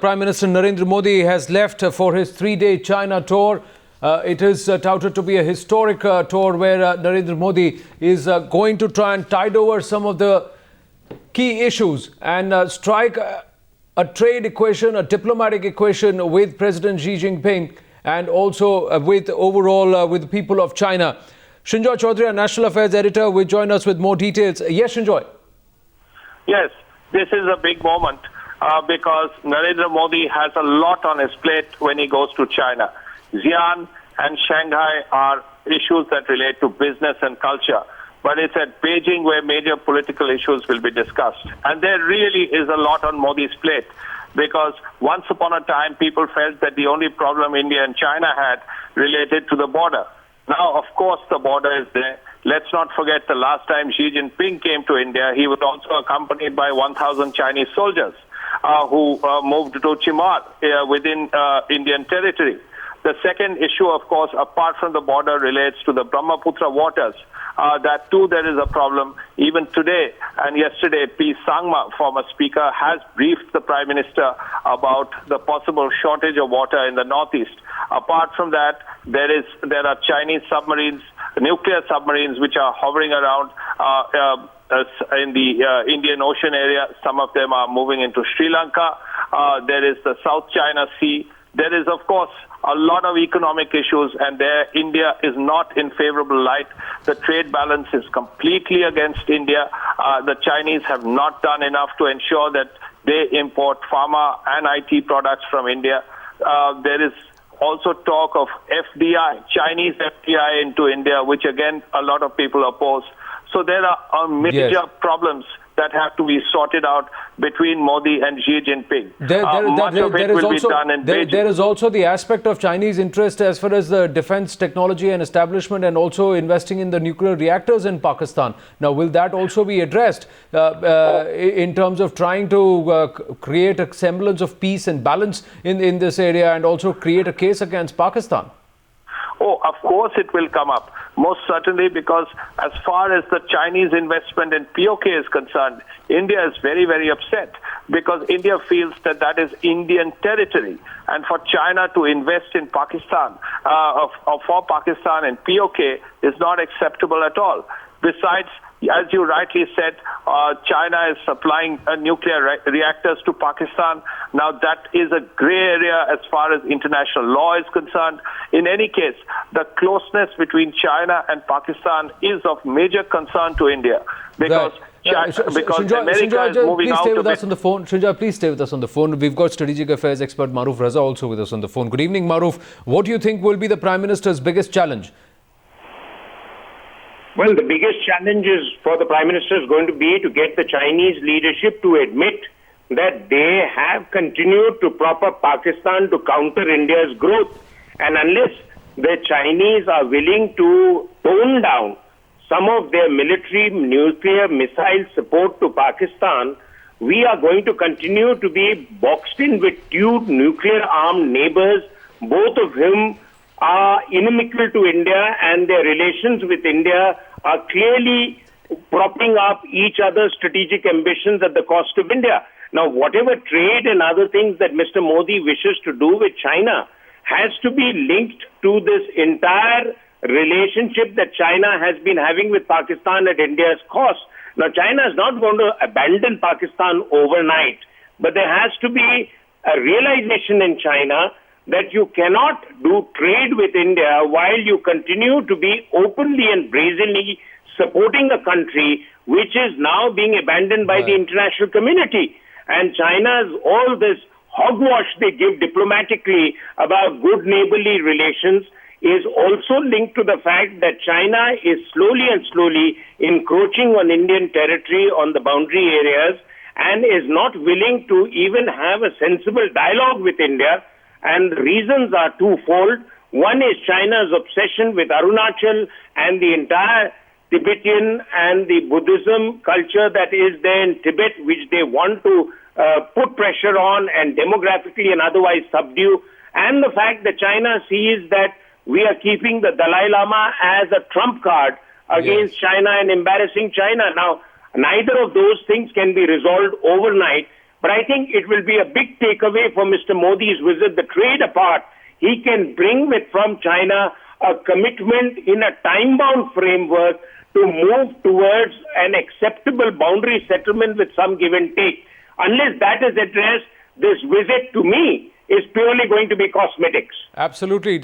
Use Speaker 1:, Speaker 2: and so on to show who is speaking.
Speaker 1: Prime Minister Narendra Modi has left for his three-day China tour. It is touted to be a historic tour where Narendra Modi is going to try and tide over some of the key issues and strike a trade equation, a diplomatic equation with President Xi Jinping and also with overall with the people of China. Shinjoy Chaudhary, our National Affairs Editor, will join us with more details. Yes, Shinjoy.
Speaker 2: Yes, this is a big moment because Narendra Modi has a lot on his plate when he goes to China. Xi'an and Shanghai are issues that relate to business and culture, but it's at Beijing where major political issues will be discussed. And there really is a lot on Modi's plate because once upon a time people felt that the only problem India and China had related to the border. Now, of course, the border is there. Let's not forget the last time Xi Jinping came to India, he was also accompanied by 1,000 Chinese soldiers who moved to Chimar within Indian territory. The second issue, of course, apart from the border, relates to the Brahmaputra waters. That too, there is a problem. Even today and yesterday, P. Sangma, former speaker, has briefed the Prime Minister about the possible shortage of water in the northeast. Apart from that, there are Chinese submarines, nuclear submarines, which are hovering around in the Indian Ocean area. Some of them are moving into Sri Lanka. There is the South China Sea. There is, of course, a lot of economic issues, and there India is not in favorable light. The trade balance is completely against India. The Chinese have not done enough to ensure that they import pharma and IT products from India. There is also talk of FDI, Chinese FDI into India, which again a lot of people oppose. So there are major problems that have to be sorted out between Modi and Xi Jinping.
Speaker 1: There is also the aspect of Chinese interest as far as the defense technology and establishment and also investing in the nuclear reactors in Pakistan. Now, will that also be addressed in terms of trying to create a semblance of peace and balance in this area and also create a case against Pakistan?
Speaker 2: Oh, of course it will come up. Most certainly, because as far as the Chinese investment in POK is concerned, India is very, very upset because India feels that that is Indian territory. And for China to invest in Pakistan, or for Pakistan and POK is not acceptable at all. Besides, as you rightly said, China is supplying nuclear reactors to Pakistan. Now, that is a gray area as far as international law is concerned. In any case, the closeness between China and Pakistan is of major concern to India because America is moving out of it.
Speaker 1: Shinjoy, please stay with us on the phone. We've got strategic affairs expert Maruf Raza also with us on the phone. Good evening, Maruf. What do you think will be the Prime Minister's biggest challenge?
Speaker 3: Well, the biggest challenge is for the Prime Minister is going to be to get the Chinese leadership to admit that they have continued to prop up Pakistan to counter India's growth. And unless the Chinese are willing to tone down some of their military nuclear missile support to Pakistan, we are going to continue to be boxed in with two nuclear-armed neighbors, both of whom are inimical to India, and their relations with India are clearly propping up each other's strategic ambitions at the cost of India. Now, whatever trade and other things that Mr. Modi wishes to do with China has to be linked to this entire relationship that China has been having with Pakistan at India's cost. Now, China is not going to abandon Pakistan overnight, but there has to be a realization in China that you cannot do trade with India while you continue to be openly and brazenly supporting a country which is now being abandoned by the international community. And China's all this hogwash they give diplomatically about good neighborly relations is also linked to the fact that China is slowly encroaching on Indian territory on the boundary areas and is not willing to even have a sensible dialogue with India. And the reasons are twofold. One is China's obsession with Arunachal and the entire Tibetan and the Buddhism culture that is there in Tibet, which they want to put pressure on and demographically and otherwise subdue. And the fact that China sees that we are keeping the Dalai Lama as a trump card against China and embarrassing China. Now, neither of those things can be resolved overnight, But I think it will be a big takeaway for Mr. Modi's visit. The trade apart, he can bring from China a commitment in a time-bound framework to move towards an acceptable boundary settlement with some give and take. Unless that is addressed, this visit to me is purely going to be cosmetics.
Speaker 1: Absolutely.